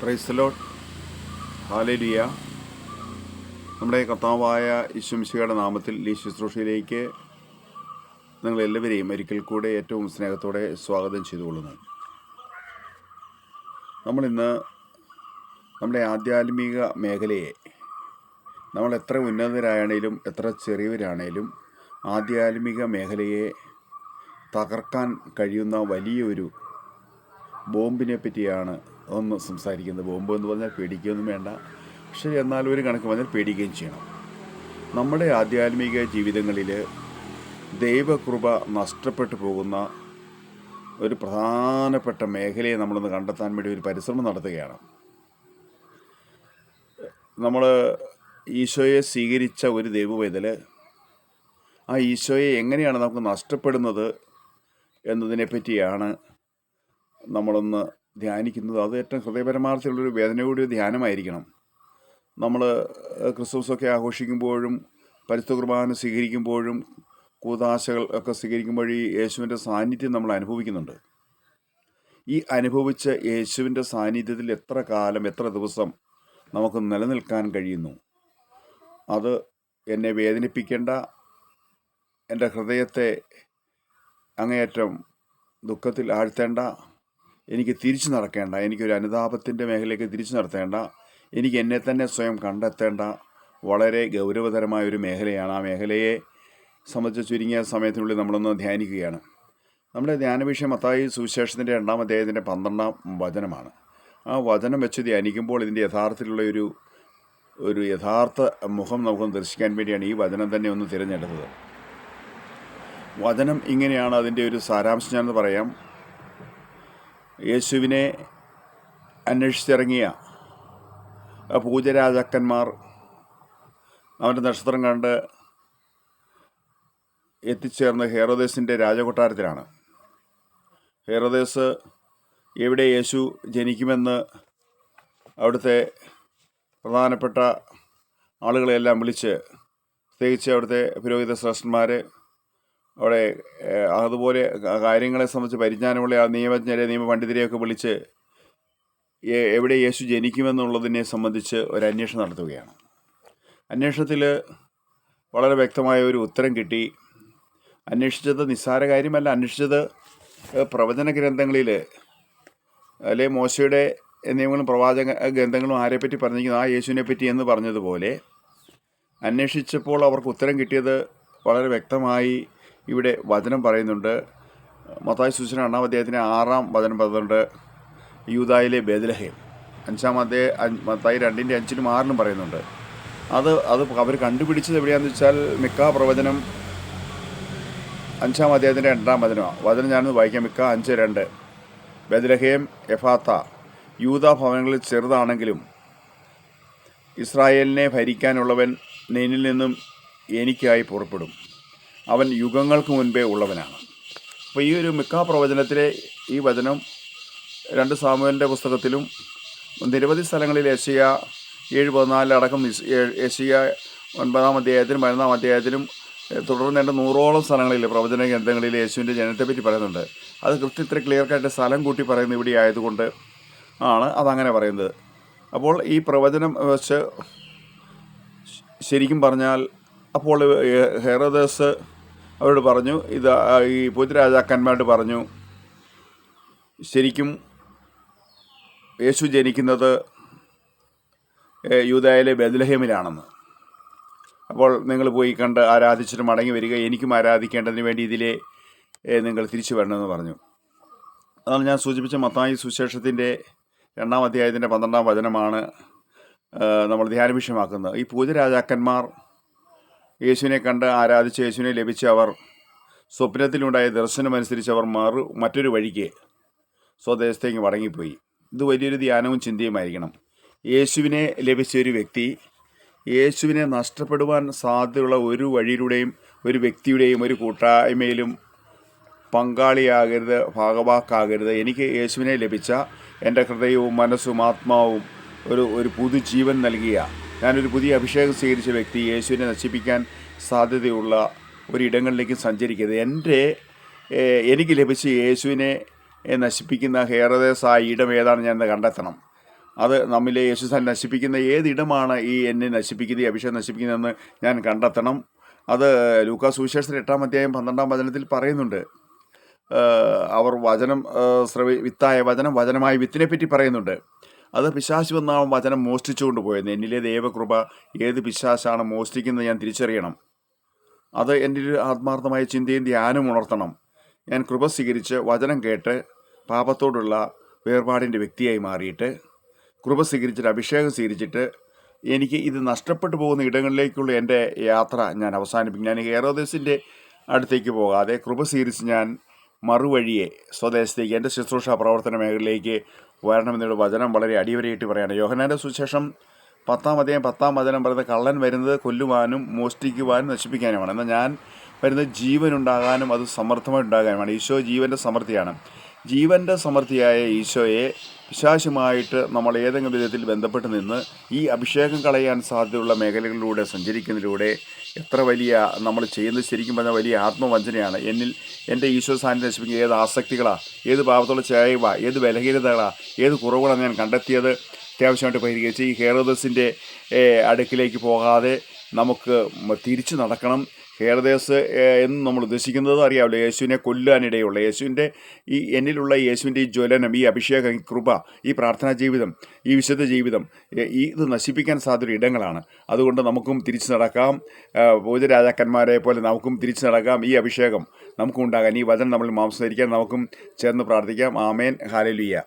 Praise the Lord. Hallelujah. നമ്മുടെ കർത്താവായ യേശുമിശിഹായുടെ നാമത്തിൽ ഈ ശുശ്രൂഷയിലേക്ക് നിങ്ങളെല്ലാവരെയും ഒരിക്കൽ കൂടെ ഏറ്റവും സ്നേഹത്തോടെ സ്വാഗതം ചെയ്തുകൊള്ളുന്നു. നമ്മളിന്ന് നമ്മുടെ ആധ്യാത്മിക മേഖലയെ നമ്മൾ എത്ര ഉന്നതരായാണേലും എത്ര ചെറിയവരാണേലും ആധ്യാത്മിക മേഖലയെ തകർക്കാൻ കഴിയുന്ന വലിയൊരു ബോംബിനെ പറ്റിയാണ് ഒന്ന് സംസാരിക്കുന്നത്. ബോംബ് എന്ന് പറഞ്ഞാൽ പേടിക്കുകയൊന്നും വേണ്ട, പക്ഷേ എന്നാൽ ഒരു കണക്ക് പറഞ്ഞാൽ പേടിക്കുകയും ചെയ്യണം. നമ്മുടെ ആധ്യാത്മിക ജീവിതങ്ങളിൽ ദൈവകൃപ നഷ്ടപ്പെട്ടു പോകുന്ന ഒരു പ്രധാനപ്പെട്ട മേഖലയെ നമ്മളൊന്ന് കണ്ടെത്താൻ വേണ്ടി ഒരു പരിശ്രമം നടത്തുകയാണ്. നമ്മൾ ഈശോയെ സ്വീകരിച്ച ഒരു ദൈവവേദൽ ആ ഈശോയെ എങ്ങനെയാണ് നമുക്ക് നഷ്ടപ്പെടുന്നത് എന്നതിനെ പറ്റിയാണ് നമ്മളൊന്ന് ധ്യാനിക്കുന്നത്. അത് ഏറ്റവും ഹൃദയപരമാർത്ഥമുള്ളൊരു വേദനയോടെ ധ്യാനമായിരിക്കണം. നമ്മൾ ക്രിസ്മസൊക്കെ ആഘോഷിക്കുമ്പോഴും പരിശുദ്ധ കുർബാന സ്വീകരിക്കുമ്പോഴും കൂദാശകൾ ഒക്കെ സ്വീകരിക്കുമ്പോൾ ഈ യേശുവിൻ്റെ സാന്നിധ്യം നമ്മൾ അനുഭവിക്കുന്നുണ്ട്. ഈ അനുഭവിച്ച യേശുവിൻ്റെ സാന്നിധ്യത്തിൽ എത്ര കാലം എത്ര ദിവസം നമുക്ക് നിലനിൽക്കാൻ കഴിയുന്നു? അത് എന്നെ വേദനിപ്പിക്കേണ്ട, എൻ്റെ ഹൃദയത്തെ അങ്ങേയറ്റം ദുഃഖത്തിൽ ആഴ്ത്തേണ്ട, എനിക്ക് തിരിച്ചു നടക്കേണ്ട, എനിക്കൊരു അനുതാപത്തിൻ്റെ മേഖലയിലേക്ക് തിരിച്ചു നടത്തേണ്ട, എനിക്ക് എന്നെ തന്നെ സ്വയം കണ്ടെത്തേണ്ട വളരെ ഗൗരവതരമായൊരു മേഖലയാണ്. ആ മേഖലയെ സംബന്ധിച്ച് ചുരുങ്ങിയ സമയത്തിനുള്ളിൽ നമ്മളൊന്ന് ധ്യാനിക്കുകയാണ്. നമ്മുടെ ധ്യാന വിഷയം മത്തായി സുവിശേഷത്തിൻ്റെ 2-ാം അധ്യായത്തിൻ്റെ 12-ാം വചനമാണ്. ആ വചനം വെച്ച് ധ്യാനിക്കുമ്പോൾ ഇതിൻ്റെ യഥാർത്ഥത്തിലുള്ള ഒരു യഥാർത്ഥ മുഖം നമുക്കൊന്ന് ദർശിക്കാൻ വേണ്ടിയാണ് ഈ വചനം തന്നെ ഒന്ന് തിരഞ്ഞെടുത്തത്. വചനം ഇങ്ങനെയാണ്, അതിൻ്റെ ഒരു സാരാംശം ഞാനെന്ന് പറയാം. യേശുവിനെ അന്വേഷിച്ചിറങ്ങിയ പൂജരാജാക്കന്മാർ അവൻ്റെ നക്ഷത്രം കണ്ട് എത്തിച്ചേർന്ന് ഹെറോദേസിൻ്റെ രാജകൊട്ടാരത്തിലാണ്. ഹെറോദേസ് എവിടെ യേശു ജനിക്കുമെന്ന് അവിടുത്തെ പ്രധാനപ്പെട്ട ആളുകളെല്ലാം വിളിച്ച്, പ്രത്യേകിച്ച് അവിടുത്തെ പുരോഹിത ശ്രേഷ്ഠന്മാർ, അവിടെ അതുപോലെ കാര്യങ്ങളെ സംബന്ധിച്ച് പരിജ്ഞാനമുള്ള ആ നിയമജ്ഞരെ നിയമപണ്ഡിതരെയൊക്കെ വിളിച്ച് എവിടെ യേശു ജനിക്കുമെന്നുള്ളതിനെ സംബന്ധിച്ച് ഒരു അന്വേഷണം നടത്തുകയാണ്. അന്വേഷണത്തിൽ വളരെ വ്യക്തമായ ഒരു ഉത്തരം കിട്ടി. അന്വേഷിച്ചത് നിസ്സാര കാര്യമല്ല. അന്വേഷിച്ചത് പ്രവചന ഗ്രന്ഥങ്ങളിൽ അല്ലെ മോശയുടെ നിയമങ്ങളും പ്രവാചക ഗ്രന്ഥങ്ങളും ആരെപ്പറ്റി പറഞ്ഞിരിക്കുന്നു, ആ യേശുവിനെ പറ്റി എന്ന് പറഞ്ഞതുപോലെ അന്വേഷിച്ചപ്പോൾ അവർക്ക് ഉത്തരം കിട്ടിയത് വളരെ വ്യക്തമായി ഇവിടെ വചനം പറയുന്നുണ്ട്. മത്തായി സുവിശേഷം 2-ാം അധ്യായത്തിന് 6-ാം വചനം പറയുന്നുണ്ട്, യൂദായിലെ ബേത്ലഹേം. 5-ാം അധ്യായം മത്തായി 2-ന്റെ 5-നും 6-നും പറയുന്നുണ്ട്. അത് അവർ കണ്ടുപിടിച്ചത് എവിടെയാണെന്ന് വെച്ചാൽ മിക്ക പ്രവചനം 5-ാം അധ്യായത്തിൻ്റെ 2-ാം വചനമാണ്. വചനം ഞാനൊന്ന് വായിക്കാം. മിക്ക 5:2. ബേത്ലഹേം എഫാത്ത, യൂദാ ഭവനങ്ങളിൽ ചെറുതാണെങ്കിലും ഇസ്രായേലിനെ ഭരിക്കാനുള്ളവൻ നിന്നിൽ നിന്നും എനിക്കായി പുറപ്പെടും, അവൻ യുഗങ്ങൾക്ക് മുൻപേ ഉള്ളവനാണ്. അപ്പോൾ ഈ ഒരു മിക്ക പ്രവചനത്തിലെ ഈ വചനം 2 സാമുവേലിൻ്റെ പുസ്തകത്തിലും നിരവധി സ്ഥലങ്ങളിൽ യെശയ്യാ 7:14 അടക്കം, യെശയ്യാ 9-ാം അധ്യായത്തിലും 11-ാം അധ്യായത്തിലും തുടർന്ന് 100ഓളം സ്ഥലങ്ങളിൽ പ്രവചന ഗ്രന്ഥങ്ങളിൽ യേശുവിൻ്റെ ജനനത്തെപ്പറ്റി പറയുന്നുണ്ട്. അത് ഇത്ര ക്ലിയർ ആയിട്ട് സ്ഥലം കൂട്ടി പറയുന്ന ഇവിടെ ആയതുകൊണ്ട് ആണ് അതങ്ങനെ പറയുന്നത്. അപ്പോൾ ഈ പ്രവചനം വെച്ച് ശരിക്കും പറഞ്ഞാൽ അപ്പോൾ ഹെറോദേസ് അവരോട് പറഞ്ഞു, ഇത് ഈ പൂജരാജാക്കന്മാരോട് പറഞ്ഞു, ശരിക്കും യേശു ജനിക്കുന്നത് യൂദായിലെ ബേത്ലഹേമിലാണെന്ന്. അപ്പോൾ നിങ്ങൾ പോയി കണ്ട് ആരാധിച്ചിട്ട് മടങ്ങി വരിക, എനിക്കും ആരാധിക്കേണ്ടതിന് വേണ്ടി ഇതിലെ നിങ്ങൾ തിരിച്ചു വരണമെന്ന് പറഞ്ഞു. അതാണ് ഞാൻ സൂചിപ്പിച്ച മത്തായി സുവിശേഷത്തിൻ്റെ 2-ാം അധ്യായത്തിൻ്റെ 12-ാം വചനമാണ് നമ്മൾ ധ്യാന വിഷയമാക്കുന്നത്. ഈ പൂജരാജാക്കന്മാർ യേശുവിനെ കണ്ട് ആരാധിച്ച് യേശുവിനെ ലഭിച്ച് അവർ സ്വപ്നത്തിലുണ്ടായ ദർശനമനുസരിച്ച് അവർ മറ്റൊരു വഴിക്ക് സ്വദേശത്തേക്ക് മടങ്ങിപ്പോയി. ഇത് വലിയൊരു ധ്യാനവും ചിന്തയുമായിരിക്കണം. യേശുവിനെ ലഭിച്ച ഒരു വ്യക്തി യേശുവിനെ നഷ്ടപ്പെടുവാൻ സാധ്യതയുള്ള ഒരു വഴിയിലൂടെയും ഒരു വ്യക്തിയുടെയും ഒരു കൂട്ടായ്മയിലും പങ്കാളിയാകരുത്, ഭാഗവാക്കാകരുത്. എനിക്ക് യേശുവിനെ ലഭിച്ച എൻ്റെ ഹൃദയവും മനസ്സും ആത്മാവും ഒരു പുതുജീവൻ നൽകിയ, ഞാനൊരു പുതിയ അഭിഷേകം സ്വീകരിച്ച വ്യക്തി യേശുവിനെ നശിപ്പിക്കാൻ സാധ്യതയുള്ള ഒരിടങ്ങളിലേക്ക് സഞ്ചരിക്കരുത്. എനിക്ക് ലഭിച്ച യേശുവിനെ നശിപ്പിക്കുന്ന ഹെറോദേസ് ആ ഇടം ഏതാണ് ഞാൻ കണ്ടെത്തണം. അത് നമ്മിലെ യേശുസാൻ നശിപ്പിക്കുന്ന ഏതിടമാണ് ഈ എന്നെ നശിപ്പിക്കുന്നത്, ഈ അഭിഷേകം നശിപ്പിക്കുന്നതെന്ന് ഞാൻ കണ്ടെത്തണം. അത് ലൂക്കാ സുവിശേഷത്തിൽ 8-ാം അധ്യായം 12-ാം വചനത്തിൽ പറയുന്നുണ്ട്. അവർ വചനം വിത്തായ വചനം, വചനമായ വിത്തിനെ പറ്റി പറയുന്നുണ്ട്. അത് പിശാച് വന്ന ആ വചനം മോഷ്ടിച്ചുകൊണ്ട് പോയെന്ന്. എന്നിലെ ദൈവകൃപ ഏത് പിശാചാണ് മോഷ്ടിക്കുന്നത് ഞാൻ തിരിച്ചറിയണം. അത് എൻ്റെ ഒരു ആത്മാർത്ഥമായ ചിന്തയും ധ്യാനം ഉണർത്തണം. ഞാൻ കൃപ സ്വീകരിച്ച് വചനം കേട്ട് പാപത്തോടുള്ള വേർപാടിൻ്റെ വ്യക്തിയായി മാറിയിട്ട്, കൃപ സ്വീകരിച്ചിട്ട് അഭിഷേകം സ്വീകരിച്ചിട്ട് എനിക്ക് ഇത് നഷ്ടപ്പെട്ടു പോകുന്ന ഇടങ്ങളിലേക്കുള്ള എൻ്റെ യാത്ര ഞാൻ അവസാനിപ്പിക്കും. ഞാൻ ഹെരോദേസിൻ്റെ അടുത്തേക്ക് പോകാതെ കൃപ സ്വീകരിച്ച് ഞാൻ മറുവഴിയെ സ്വദേശത്തേക്ക്, എൻ്റെ ശുശ്രൂഷ പ്രവർത്തന മേഖലയിലേക്ക് വരണമെന്നൊരു വചനം വളരെ അടിവരയിട്ട് പറയുകയാണ്. യോഹന്നാൻ്റെ സുവിശേഷം 10-ാം അധ്യായം 10-ാം വചനം പറയുന്നത്, കള്ളൻ വരുന്നത് കൊല്ലുവാനും മോഷ്ടിക്കുവാനും നശിപ്പിക്കാനുമാണ്, എന്നാൽ ഞാൻ വരുന്നത് ജീവനുണ്ടാകാനും അത് സമർത്ഥമായിട്ടുണ്ടാകാനുമാണ്. ഈശോ ജീവൻ്റെ സമൃദ്ധിയാണ്. ജീവൻ്റെ സമൃദ്ധിയായ ഈശോയെ പിശാചുമായിട്ട് നമ്മൾ ഏതെങ്കിലും വിധത്തിൽ ബന്ധപ്പെട്ട് നിന്ന് ഈ അഭിഷേകം കളയാൻ സാധ്യതയുള്ള മേഖലകളിലൂടെ സഞ്ചരിക്കുന്നതിലൂടെ എത്ര വലിയ നമ്മൾ ചെയ്യുന്നത് ശരിക്കും പറഞ്ഞാൽ വലിയ ആത്മവഞ്ചനയാണ്. എൻ്റെ ഈശോ സാന്നിധ്യം നശിപ്പിക്കുന്ന ഏത് ആസക്തികളാണ്, ഏത് പാപത്തോടെ ചായവ, ഏത് ബലഹീനതകളാണ്, ഏത് കുറവുകളാണ് ഞാൻ കണ്ടെത്തിയത് അത്യാവശ്യമായിട്ട് പരിഹരിച്ച് ഈ ഹെരോദസിൻ്റെ അടുക്കിലേക്ക് പോകാതെ നമുക്ക് തിരിച്ചു നടക്കണം. ഹെരോദേസ് എന്ന് നമ്മൾ ഉദ്ദേശിക്കുന്നത് അറിയാമല്ലോ, യേശുവിനെ കൊല്ലാനിടയുള്ള, യേശുവിൻ്റെ ഈ എന്നിലുള്ള യേശുവിൻ്റെ ഈ ജ്വലനം, ഈ അഭിഷേകം, ഈ കൃപ, ഈ പ്രാർത്ഥനാ ജീവിതം, ഈ വിശുദ്ധ ജീവിതം, ഇത് നശിപ്പിക്കാൻ സാധ്യത ഇടങ്ങളാണ്. അതുകൊണ്ട് നമുക്കും തിരിച്ചു നടക്കാം. പൂജരാജാക്കന്മാരെ പോലെ നമുക്കും തിരിച്ചു നടക്കാം. ഈ അഭിഷേകം നമുക്കും ഉണ്ടാകാൻ, ഈ വചനം നമ്മൾ മാംസം ധരിക്കാൻ നമുക്കും ചേർന്ന് പ്രാർത്ഥിക്കാം. ആമേൻ. ഹല്ലേലൂയ.